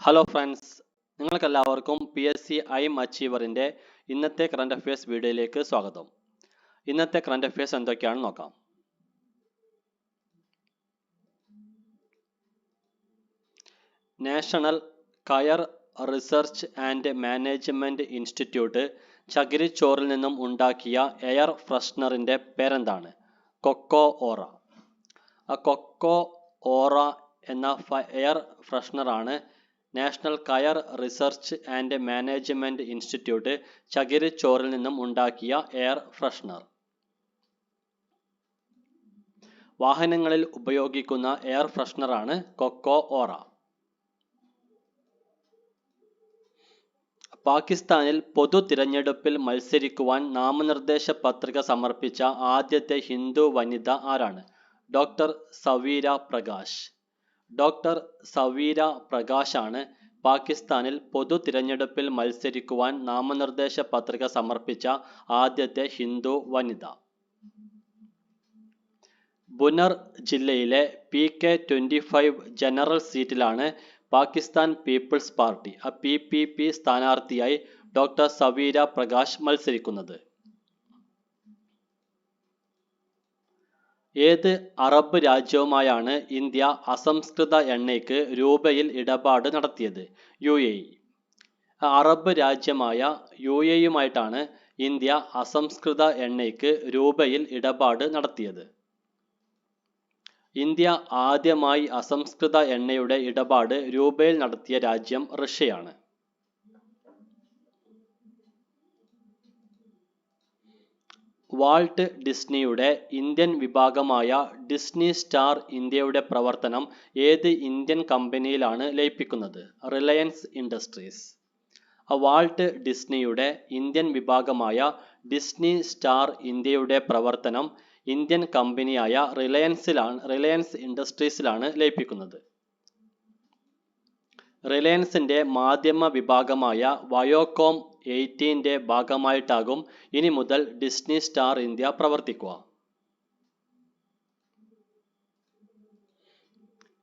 Hello friends, നിങ്ങൾക്കെല്ലാവർക്കും PSC ഐം അച്ചീവറിൻ്റെ ഇന്നത്തെ current affairs വീഡിയോയിലേക്ക് സ്വാഗതം. ഇന്നത്തെ കറണ്ട് അഫയേഴ്സ് എന്തൊക്കെയാണെന്ന് നോക്കാം. നാഷണൽ കയർ റിസർച്ച് ആൻഡ് മാനേജ്മെൻറ്റ് ഇൻസ്റ്റിറ്റ്യൂട്ട് ചകിരിച്ചോറിൽ നിന്നും ഉണ്ടാക്കിയ എയർ ഫ്രഷ്നറിൻ്റെ പേരെന്താണ്? കൊക്കോ ഓറ. കൊക്കോ ഓറ എന്ന എയർ ഫ്രഷ്നറാണ് നാഷണൽ കയർ റിസർച്ച് ആൻഡ് മാനേജ്മെൻറ്റ് ഇൻസ്റ്റിറ്റ്യൂട്ട് ചകിരിച്ചോറിൽ നിന്നും ഉണ്ടാക്കിയ എയർ ഫ്രഷ്നർ. വാഹനങ്ങളിൽ ഉപയോഗിക്കുന്ന എയർ ഫ്രഷ്നറാണ് കൊക്കോ ഓറ. പാകിസ്ഥാനിൽ പൊതു തിരഞ്ഞെടുപ്പിൽ മത്സരിക്കുവാൻ നാമനിർദ്ദേശ പത്രിക സമർപ്പിച്ച ആദ്യത്തെ ഹിന്ദു വനിത ആരാണ്? ഡോക്ടർ സവീര പ്രകാശ്. ഡോക്ടർ സവീര പ്രകാശാണ് പാകിസ്ഥാനിൽ പൊതു തിരഞ്ഞെടുപ്പിൽ മത്സരിക്കുവാൻ നാമനിർദ്ദേശ പത്രിക സമർപ്പിച്ച ആദ്യത്തെ ഹിന്ദു വനിത. ബുനർ ജില്ലയിലെ PK-25 ജനറൽ സീറ്റിലാണ് പാകിസ്ഥാൻ പീപ്പിൾസ് പാർട്ടി PPP സ്ഥാനാർത്ഥിയായി ഡോക്ടർ സവീര പ്രകാശ് മത്സരിക്കുന്നത്. ഏത് അറബ് രാജ്യവുമായാണ് ഇന്ത്യ അസംസ്കൃത എണ്ണയ്ക്ക് രൂപയിൽ ഇടപാട് നടത്തിയത്? UAE. അറബ് രാജ്യമായ UAEയുമായിട്ടാണ് ഇന്ത്യ അസംസ്കൃത എണ്ണയ്ക്ക് രൂപയിൽ ഇടപാട് നടത്തിയത്. ഇന്ത്യ ആദ്യമായി അസംസ്കൃത എണ്ണയുടെ ഇടപാട് രൂപയിൽ നടത്തിയ രാജ്യം റഷ്യയാണ്. വാൾട്ട് ഡിസ്നിയുടെ ഇന്ത്യൻ വിഭാഗമായ ഡിസ്നി സ്റ്റാർ ഇന്ത്യയുടെ പ്രവർത്തനം ഏത് ഇന്ത്യൻ കമ്പനിയിലാണ് ലയിപ്പിക്കുന്നത്? Reliance Industries. വാൾട്ട് ഡിസ്നിയുടെ ഇന്ത്യൻ വിഭാഗമായ ഡിസ്നി സ്റ്റാർ ഇന്ത്യയുടെ പ്രവർത്തനം ഇന്ത്യൻ കമ്പനിയായ റിലയൻസ് ഇൻഡസ്ട്രീസിലാണ് ലയിപ്പിക്കുന്നത്. റിലയൻസിന്റെ മാധ്യമ വിഭാഗമായ വയോകോം 18ന്റെ ഭാഗമായിട്ടാകും ഇനി മുതൽ ഡിസ്നി സ്റ്റാർ ഇന്ത്യ പ്രവർത്തിക്കുക.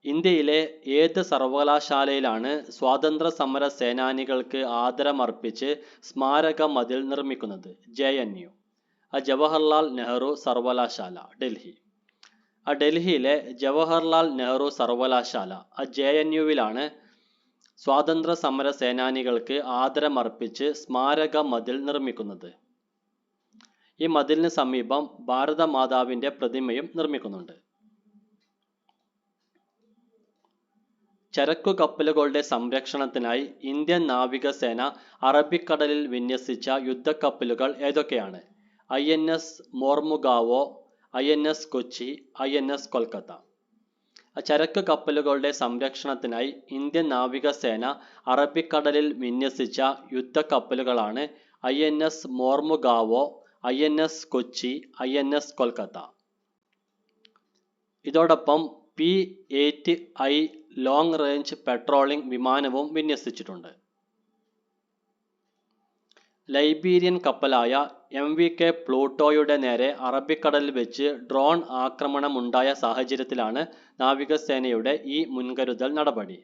ഇന്ത്യയിലെ ഏത് സർവകലാശാലയിലാണ് സ്വാതന്ത്ര്യ സമര സേനാനികൾക്ക് ആദരമർപ്പിച്ച് സ്മാരക മതിൽ നിർമ്മിക്കുന്നത്? JNU. ജവഹർലാൽ നെഹ്റു സർവകലാശാല, ഡൽഹി. ഡൽഹിയിലെ ജവഹർലാൽ നെഹ്റു സർവകലാശാല JNUവിലാണ് സ്വാതന്ത്ര്യ സമര സേനാനികൾക്ക് ആദരമർപ്പിച്ച് സ്മാരക മതിൽ നിർമ്മിക്കുന്നത്. ഈ മതിലിന് സമീപം ഭാരതമാതാവിന്റെ പ്രതിമയും നിർമ്മിക്കുന്നുണ്ട്. ചരക്കു കപ്പലുകളുടെ സംരക്ഷണത്തിനായി ഇന്ത്യൻ നാവികസേന അറബിക്കടലിൽ വിന്യസിച്ച യുദ്ധക്കപ്പലുകൾ ഏതൊക്കെയാണ്? INS Mormugao, INS Kochi, INS Kolkata. ചരക്ക് കപ്പലുകളുടെ സംരക്ഷണത്തിനായി ഇന്ത്യൻ നാവികസേന അറബിക്കടലിൽ വിന്യസിച്ച യുദ്ധക്കപ്പലുകളാണ് INS Mormugao, INS Kochi, INS Kolkata. ഇതോടൊപ്പം P-8I ലോങ് റേഞ്ച് പെട്രോളിംഗ് വിമാനവും വിന്യസിച്ചിട്ടുണ്ട്. ലൈബീരിയൻ കപ്പലായ MVK പ്ലൂട്ടോയുടെ നേരെ അറബിക്കടലിൽ വെച്ച് ഡ്രോൺ ആക്രമണമുണ്ടായ സാഹചര്യത്തിലാണ് നാവികസേനയുടെ ഈ മുൻകരുതൽ നടപടി.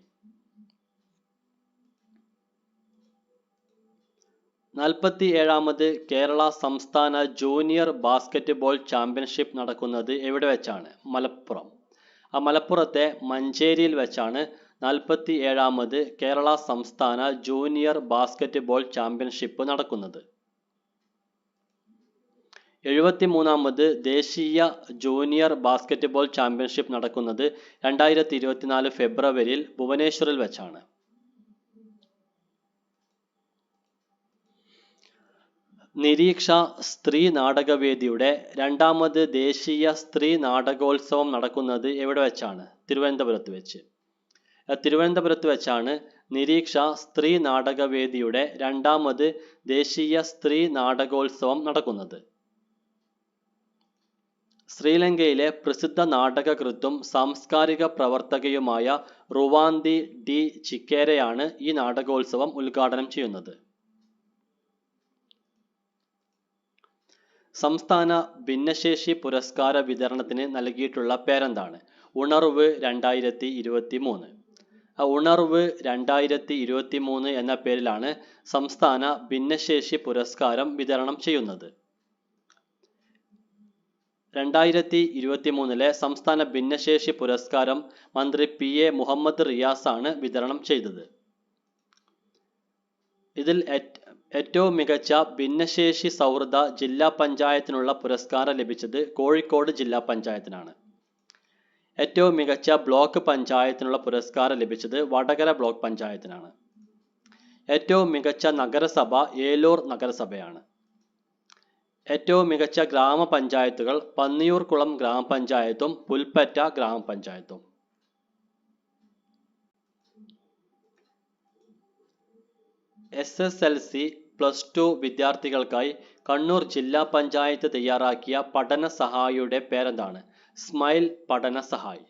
47ാമത് കേരള സംസ്ഥാന ജൂനിയർ ബാസ്കറ്റ്ബോൾ ചാമ്പ്യൻഷിപ്പ് നടക്കുന്നത് എവിടെ വെച്ചാണ്? മലപ്പുറം. മലപ്പുറത്തെ മഞ്ചേരിയിൽ വെച്ചാണ് 47ാമത് കേരള സംസ്ഥാന ജൂനിയർ ബാസ്കറ്റ്ബോൾ ചാമ്പ്യൻഷിപ്പ് നടക്കുന്നത്. 73ാമത് ദേശീയ ജൂനിയർ ബാസ്കറ്റ്ബോൾ ചാമ്പ്യൻഷിപ്പ് നടക്കുന്നത് 2024 ഫെബ്രുവരിയിൽ ഭുവനേശ്വറിൽ വെച്ചാണ്. നിരീക്ഷ സ്ത്രീ നാടകവേദിയുടെ 2ാമത് ദേശീയ സ്ത്രീ നാടകോത്സവം നടക്കുന്നത് എവിടെ വെച്ചാണ്? തിരുവനന്തപുരത്ത് വെച്ച്. തിരുവനന്തപുരത്ത് വെച്ചാണ് നിരീക്ഷ സ്ത്രീ നാടകവേദിയുടെ 2ാമത് ദേശീയ സ്ത്രീ നാടകോത്സവം നടക്കുന്നത്. ശ്രീലങ്കയിലെ പ്രസിദ്ധ നാടകകൃത്തും സാംസ്കാരിക പ്രവർത്തകയുമായ റുവാന്തി ഡി ചിക്കേരയാണ് ഈ നാടകോത്സവം ഉദ്ഘാടനം ചെയ്യുന്നത്. സംസ്ഥാന ഭിന്നശേഷി പുരസ്കാര വിതരണത്തിന് നൽകിയിട്ടുള്ള പേരെന്താണ്? ഉണർവ് 2023. ഉണർവ് 2023 എന്ന പേരിലാണ് സംസ്ഥാന ഭിന്നശേഷി പുരസ്കാരം വിതരണം ചെയ്യുന്നത്. 2023 സംസ്ഥാന ഭിന്നശേഷി പുരസ്കാരം മന്ത്രി PA മുഹമ്മദ് റിയാസ് ആണ് വിതരണം ചെയ്തത്. ഇതിൽ ഏറ്റവും മികച്ച ഭിന്നശേഷി സൗഹൃദ ജില്ലാ പഞ്ചായത്തിനുള്ള പുരസ്കാരം ലഭിച്ചത് കോഴിക്കോട് ജില്ലാ പഞ്ചായത്തിനാണ്. ഏറ്റവും മികച്ച ബ്ലോക്ക് പഞ്ചായത്തിനുള്ള പുരസ്കാരം ലഭിച്ചത് വടകര ബ്ലോക്ക് പഞ്ചായത്തിനാണ്. ഏറ്റവും മികച്ച നഗരസഭ ഏലൂർ നഗരസഭയാണ്. ഏറ്റവും മികച്ച ഗ്രാമപഞ്ചായത്തുകൾ പന്നിയൂർകുളം ഗ്രാമപഞ്ചായത്തും പുൽപ്പറ്റ ഗ്രാമപഞ്ചായത്തും. SSLC +2 വിദ്യാർത്ഥികൾക്കായി കണ്ണൂർ ജില്ലാ പഞ്ചായത്ത് തയ്യാറാക്കിയ പഠന സഹായിയുടെ പേരെന്താണ്? സ്മൈൽ പഠന സഹായി.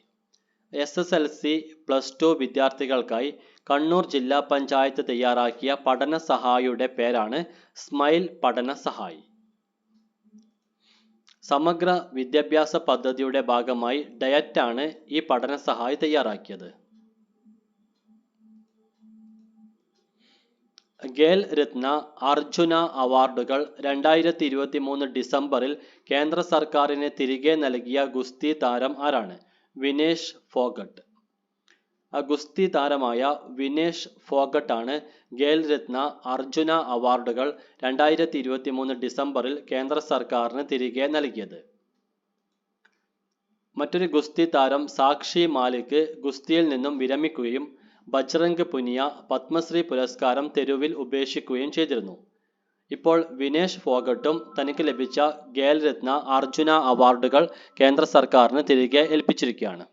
SSLC +2 വിദ്യാർത്ഥികൾക്കായി കണ്ണൂർ ജില്ലാ പഞ്ചായത്ത് തയ്യാറാക്കിയ പഠന സഹായിയുടെ പേരാണ് സ്മൈൽ പഠന സഹായി. സമഗ്ര വിദ്യാഭ്യാസ പദ്ധതിയുടെ ഭാഗമായി ഡയറ്റാണ് ഈ പഠന സഹായി തയ്യാറാക്കിയത്. ഖേൽ രത്ന അർജുന അവാർഡുകൾ 2023 ഡിസംബറിൽ കേന്ദ്ര സർക്കാരിന് തിരികെ നൽകിയ ഗുസ്തി താരം ആരാണ്? വിനേഷ് ഫോഗട്ട്. ഗുസ്തി താരമായ വിനേഷ് ഫോഗട്ട് ആണ് ഖേൽ രത്ന അർജുന അവാർഡുകൾ 2023 ഡിസംബറിൽ കേന്ദ്ര സർക്കാരിന് തിരികെ നൽകിയത്. മറ്റൊരു ഗുസ്തി താരം സാക്ഷി മാലിക് ഗുസ്തിയിൽ നിന്നും വിരമിക്കുകയും ബജ്റംഗ് പുനിയ പത്മശ്രീ പുരസ്കാരം തെരുവിൽ ഉപേക്ഷിക്കുകയും ചെയ്തിരുന്നു. ഇപ്പോൾ വിനേഷ് ഫോഗട്ടും തനിക്ക് ലഭിച്ച ഖേൽ രത്ന അർജുന അവാർഡുകൾ കേന്ദ്ര സർക്കാരിന് തിരികെ ഏൽപ്പിച്ചിരിക്കുകയാണ്.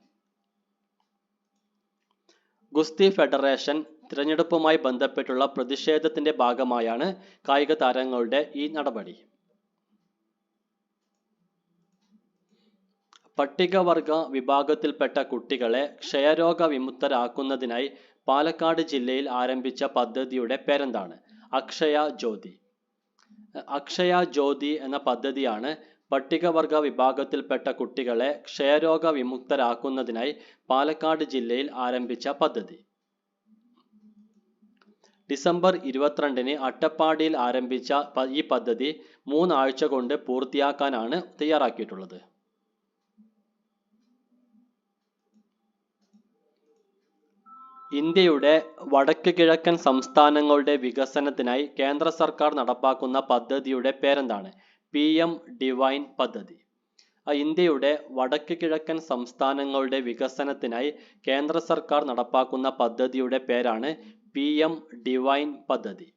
ഗുസ്തി ഫെഡറേഷൻ തിരഞ്ഞെടുപ്പുമായി ബന്ധപ്പെട്ടുള്ള പ്രതിഷേധത്തിന്റെ ഭാഗമായാണ് കായിക താരങ്ങളുടെ ഈ നടപടി. പട്ടികവർഗ വിഭാഗത്തിൽപ്പെട്ട കുട്ടികളെ ക്ഷയരോഗ വിമുക്തരാക്കുന്നതിനായി പാലക്കാട് ജില്ലയിൽ ആരംഭിച്ച പദ്ധതിയുടെ പേരെന്താണ്? അക്ഷയ ജ്യോതി. അക്ഷയ ജ്യോതി എന്ന പദ്ധതിയാണ് പട്ടികവർഗ വിഭാഗത്തിൽപ്പെട്ട കുട്ടികളെ ക്ഷയരോഗ വിമുക്തരാക്കുന്നതിനായി പാലക്കാട് ജില്ലയിൽ ആരംഭിച്ച പദ്ധതി. ഡിസംബർ 22 അട്ടപ്പാടിയിൽ ആരംഭിച്ച ഈ പദ്ധതി 3 ആഴ്ച കൊണ്ട് പൂർത്തിയാക്കാനാണ് തയ്യാറാക്കിയിട്ടുള്ളത്. ഇന്ത്യയുടെ വടക്ക് കിഴക്കൻ സംസ്ഥാനങ്ങളുടെ വികസനത്തിനായി കേന്ദ്ര സർക്കാർ നടപ്പാക്കുന്ന പദ്ധതിയുടെ പേരെന്താണ്? PM ഡിവൈൻ പദ്ധതി. ഇന്ത്യയുടെ വടക്ക് കിഴക്കൻ സംസ്ഥാനങ്ങളുടെ വികസനത്തിനായി കേന്ദ്ര സർക്കാർ നടപ്പാക്കുന്ന പദ്ധതിയുടെ പേരാണ് PM ഡിവൈൻ പദ്ധതി.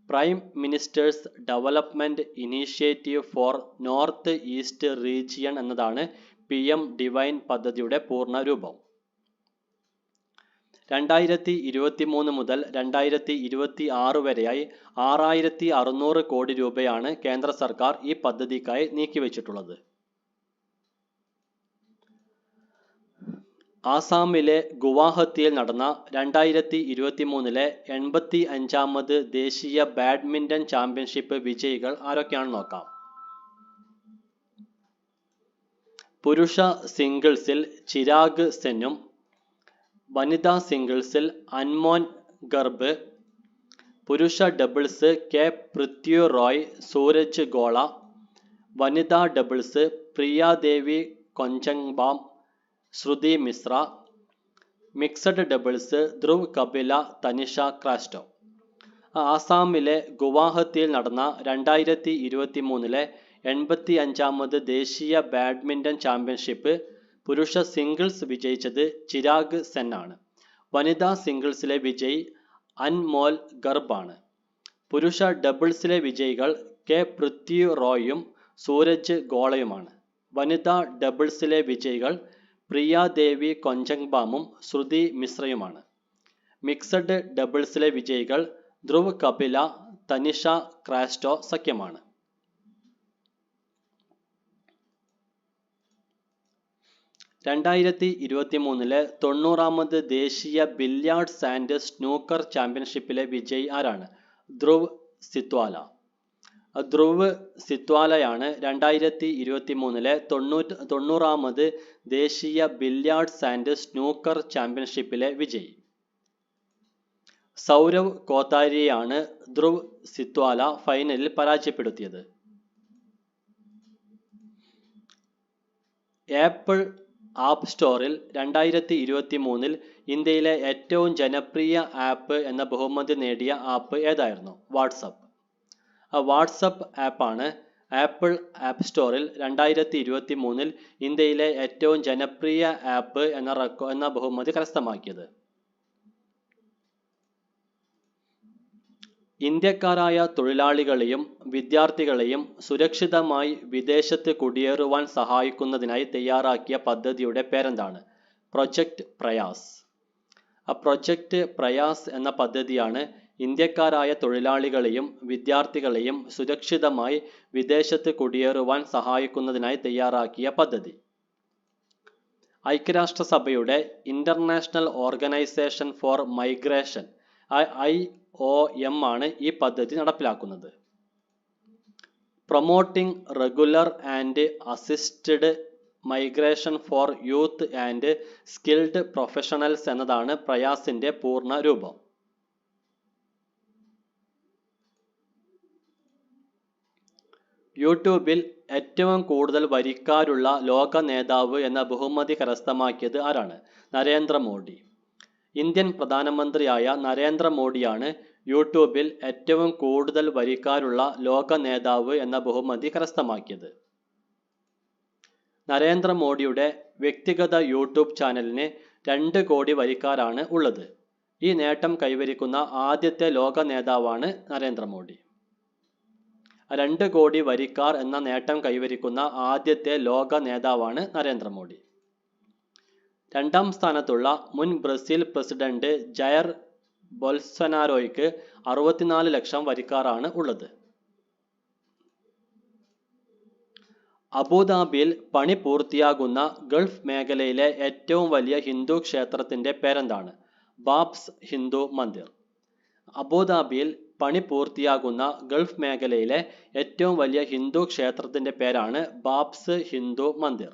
Prime ministers development initiative four north east region എന്നതാണ് PM ഡിവൈൻ പദ്ധതിയുടെ പൂർണ്ണ രൂപം. 2023 മുതൽ 2026 വരെയായി 6600 കോടി രൂപയാണ് കേന്ദ്ര സർക്കാർ ഈ പദ്ധതിക്കായി നീക്കിവച്ചിട്ടുള്ളത്. ആസാമിലെ ഗുവാഹത്തിയിൽ നടന്ന 2023 85ാമത് ദേശീയ ബാഡ്മിന്റൺ ചാമ്പ്യൻഷിപ്പ് വിജയികൾ ആരൊക്കെയാണെന്ന് നോക്കാം. പുരുഷ സിംഗിൾസിൽ ചിരാഗ് സെന്നും വനിതാ സിംഗിൾസിൽ അൻമോൻ ഗർബ്, പുരുഷ ഡബിൾസ് K പൃഥ്വി റോയ് സൂരജ് ഗോള, വനിതാ ഡബിൾസ് പ്രിയാദേവി കൊഞ്ചംബാം ശ്രുതി മിശ്ര, മിക്സഡ് ഡബിൾസ് ധ്രുവ് കപില തനിഷ ക്രാസ്റ്റോ. ആസാമിലെ ഗുവാഹത്തിയിൽ നടന്ന 2023 85ാമത് ദേശീയ ബാഡ്മിന്റൺ ചാമ്പ്യൻഷിപ്പ് പുരുഷ സിംഗിൾസ് വിജയിച്ചത് ചിരാഗ് സെൻ ആണ്. വനിതാ സിംഗിൾസിലെ വിജയി അൻമോൽ ഗർബ് ആണ്. പുരുഷ ഡബിൾസിലെ വിജയികൾ K പൃഥ്വി റോയും സൂരജ് ഗോളയുമാണ്. വനിതാ ഡബിൾസിലെ വിജയികൾ പ്രിയാദേവി കൊഞ്ചംബാമും ശ്രുതി മിശ്രയുമാണ്. മിക്സഡ് ഡബിൾസിലെ വിജയികൾ ധ്രുവ് കപില തനിഷ ക്രാസ്റ്റോ സഖ്യമാണ്. 2023 90ാമത് ദേശീയ ബില്യാർഡ്സ് ആൻഡ് സ്നൂക്കർ ചാമ്പ്യൻഷിപ്പിലെ വിജയി ആരാണ്? ധ്രുവ് സിത്വാല. ധ്രുവ് സിത്വാലയാണ് 2023 തൊണ്ണൂറാമത് ദേശീയ ബില്യാർഡ്സ് ആൻഡ് സ്നൂക്കർ ചാമ്പ്യൻഷിപ്പിലെ വിജയി. സൗരവ് കോത്താരിയെയാണ് ധ്രുവ് സിത്വാല ഫൈനലിൽ പരാജയപ്പെടുത്തിയത്. ആപ്പിൾ ആപ്പ് സ്റ്റോറിൽ 2023 ഇന്ത്യയിലെ ഏറ്റവും ജനപ്രിയ ആപ്പ് എന്ന ബഹുമതി നേടിയ ആപ്പ് ഏതായിരുന്നു? വാട്സപ്പ്. വാട്സപ്പ് ആപ്പാണ് ആപ്പിൾ ആപ്പ് സ്റ്റോറിൽ 2023 ഇന്ത്യയിലെ ഏറ്റവും ജനപ്രിയ ആപ്പ് എന്ന ബഹുമതി കരസ്ഥമാക്കിയത്. ഇന്ത്യക്കാരായ തൊഴിലാളികളെയും വിദ്യാർത്ഥികളെയും സുരക്ഷിതമായി വിദേശത്ത് കുടിയേറുവാൻ സഹായിക്കുന്നതിനായി തയ്യാറാക്കിയ പദ്ധതിയുടെ പേരെന്താണ്? പ്രൊജക്റ്റ് പ്രയാസ്. പ്രൊജക്റ്റ് പ്രയാസ് എന്ന പദ്ധതിയാണ് ഇന്ത്യക്കാരായ തൊഴിലാളികളെയും വിദ്യാർത്ഥികളെയും സുരക്ഷിതമായി വിദേശത്ത് കുടിയേറുവാൻ സഹായിക്കുന്നതിനായി തയ്യാറാക്കിയ പദ്ധതി. ഐക്യരാഷ്ട്രസഭയുടെ international organisation for migration IOM ആണ് ഈ പദ്ധതി നടപ്പിലാക്കുന്നത്. Promoting regular and assisted migration four youth and skilled professionals എന്നതാണ് പ്രയാസിന്റെ പൂർണ്ണ രൂപം. യൂട്യൂബിൽ ഏറ്റവും കൂടുതൽ വരിക്കാരുള്ള ലോക നേതാവ് എന്ന ബഹുമതി കരസ്ഥമാക്കിയത് ആരാണ്? നരേന്ദ്രമോദി. ഇന്ത്യൻ പ്രധാനമന്ത്രിയായ നരേന്ദ്രമോദിയാണ് യൂട്യൂബിൽ ഏറ്റവും കൂടുതൽ വരിക്കാരുള്ള ലോക നേതാവ് എന്ന ബഹുമതി കരസ്ഥമാക്കിയത്. നരേന്ദ്രമോദിയുടെ വ്യക്തിഗത യൂട്യൂബ് ചാനലിന് 2 കോടി വരിക്കാരാണ് ഉള്ളത്. ഈ നേട്ടം കൈവരിക്കുന്ന ആദ്യത്തെ ലോക നേതാവാണ് നരേന്ദ്രമോദി. 2 കോടി വരിക്കാർ എന്ന നേട്ടം കൈവരിക്കുന്ന ആദ്യത്തെ ലോക നേതാവാണ് നരേന്ദ്രമോദി. 2ാം സ്ഥാനത്തുള്ള മുൻ ബ്രസീൽ പ്രസിഡന്റ് ജയർ ബൊൽസനാരോയ്ക്ക് 64 ലക്ഷം വരിക്കാരാണ് ഉള്ളത്. അബുദാബിയിൽ പണി പൂർത്തിയാകുന്ന ഗൾഫ് മേഖലയിലെ ഏറ്റവും വലിയ ഹിന്ദു ക്ഷേത്രത്തിന്റെ പേരെന്താണ്? ബാബ്സ് ഹിന്ദു മന്ദിർ. അബുദാബിയിൽ പണി പൂർത്തിയാകുന്ന ഗൾഫ് മേഖലയിലെ ഏറ്റവും വലിയ ഹിന്ദു ക്ഷേത്രത്തിന്റെ പേരാണ് ബാബ്സ് ഹിന്ദു മന്ദിർ.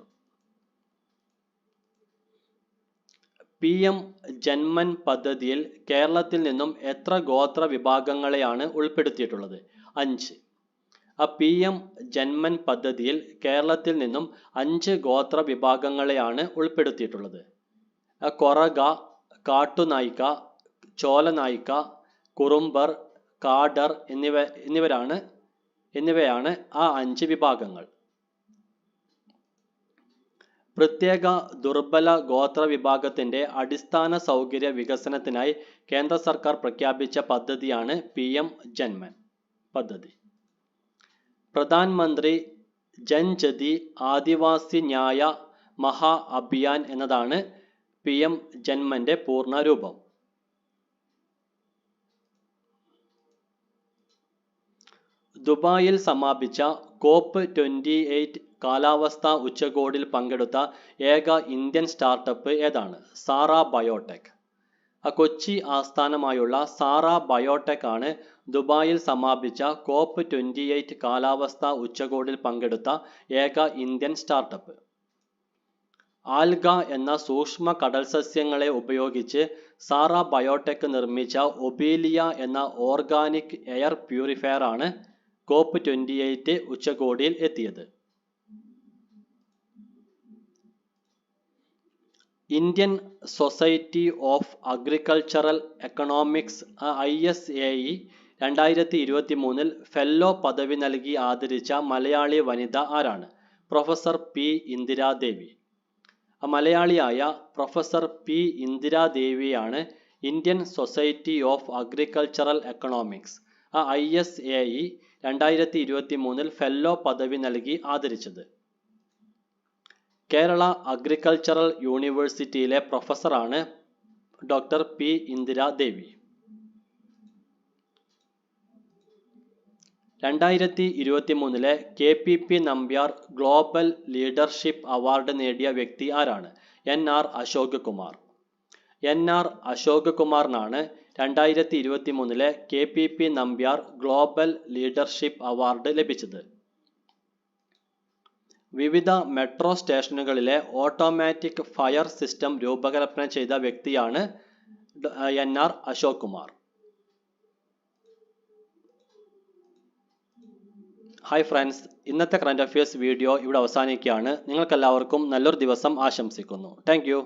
PM ജന്മൻ പദ്ധതിയിൽ കേരളത്തിൽ നിന്നും എത്ര ഗോത്ര വിഭാഗങ്ങളെയാണ് ഉൾപ്പെടുത്തിയിട്ടുള്ളത്? 5. PM ജന്മൻ പദ്ധതിയിൽ കേരളത്തിൽ നിന്നും 5 ഗോത്ര വിഭാഗങ്ങളെയാണ് ഉൾപ്പെടുത്തിയിട്ടുള്ളത്. കൊറഗ, കാട്ടുനായ്ക്ക, ചോലനായ്ക്ക, കുറുമ്പർ, കാഡർ എന്നിവയാണ് ആ 5 വിഭാഗങ്ങൾ. പ്രത്യേക ദുർബല ഗോത്ര വിഭാഗത്തിന്റെ അടിസ്ഥാന സൗകര്യ വികസനത്തിനായി കേന്ദ്ര സർക്കാർ പ്രഖ്യാപിച്ച പദ്ധതിയാണ് PM ജന്മൻ പദ്ധതി. പ്രധാനമന്ത്രി ജൻജതി ആദിവാസി ന്യായ മഹാ അഭിയാൻ എന്നതാണ് PM ജന്മന്റെ പൂർണ്ണ രൂപം. ദുബായിൽ സമാപിച്ച COP28 കാലാവസ്ഥാ ഉച്ചകോടിയിൽ പങ്കെടുത്ത ഏക ഇന്ത്യൻ സ്റ്റാർട്ടപ്പ് ഏതാണ്? Sara biotech. കൊച്ചി ആസ്ഥാനമായുള്ള സാറ ബയോടെക് ആണ് ദുബായിൽ സമാപിച്ച COP28 കാലാവസ്ഥാ ഉച്ചകോടിയിൽ പങ്കെടുത്ത ഏക ഇന്ത്യൻ സ്റ്റാർട്ടപ്പ്. ആൽഗ എന്ന സൂക്ഷ്മ കടൽ സസ്യങ്ങളെ ഉപയോഗിച്ച് സാറ ബയോടെക് നിർമ്മിച്ച ഒബീലിയ എന്ന ഓർഗാനിക് എയർ പ്യൂരിഫയർ ആണ് COP28 ഉച്ചകോടിയിൽ എത്തിയത്. Indian society of agricultural economics ISAE 2023 fellow പദവി നൽകി ആദരിച്ച മലയാളി വനിത ആരാണ്? Professor P. ഇന്ദിരാദേവി. മലയാളിയായ പ്രൊഫസർ P. ഇന്ദിരാദേവിയാണ് Indian society of agricultural economics ISAE 2023 fellow പദവി നൽകി ആദരിച്ചത്. കേരള അഗ്രികൾച്ചറൽ യൂണിവേഴ്സിറ്റിയിലെ പ്രൊഫസറാണ് doctor P. Indira Devi. 2023 KPP Nambiar global leadership award നേടിയ വ്യക്തി ആരാണ്? NR Ashok Kumar. NR Ashok കുമാറിനാണ് 2023 KPP Nambiar global leadership award ലഭിച്ചത്. വിവിധ മെട്രോ സ്റ്റേഷനുകളിലെ ഓട്ടോമാറ്റിക് ഫയർ സിസ്റ്റം രൂപകൽപ്പന ചെയ്ത വ്യക്തിയാണ് NR Ashok Kumar. Hi friends, ഇന്നത്തെ കറന്റ് അഫയേഴ്സ് വീഡിയോ ഇവിടെ അവസാനിക്കുകയാണ്. നിങ്ങൾക്കെല്ലാവർക്കും നല്ലൊരു ദിവസം ആശംസിക്കുന്നു. Thank you.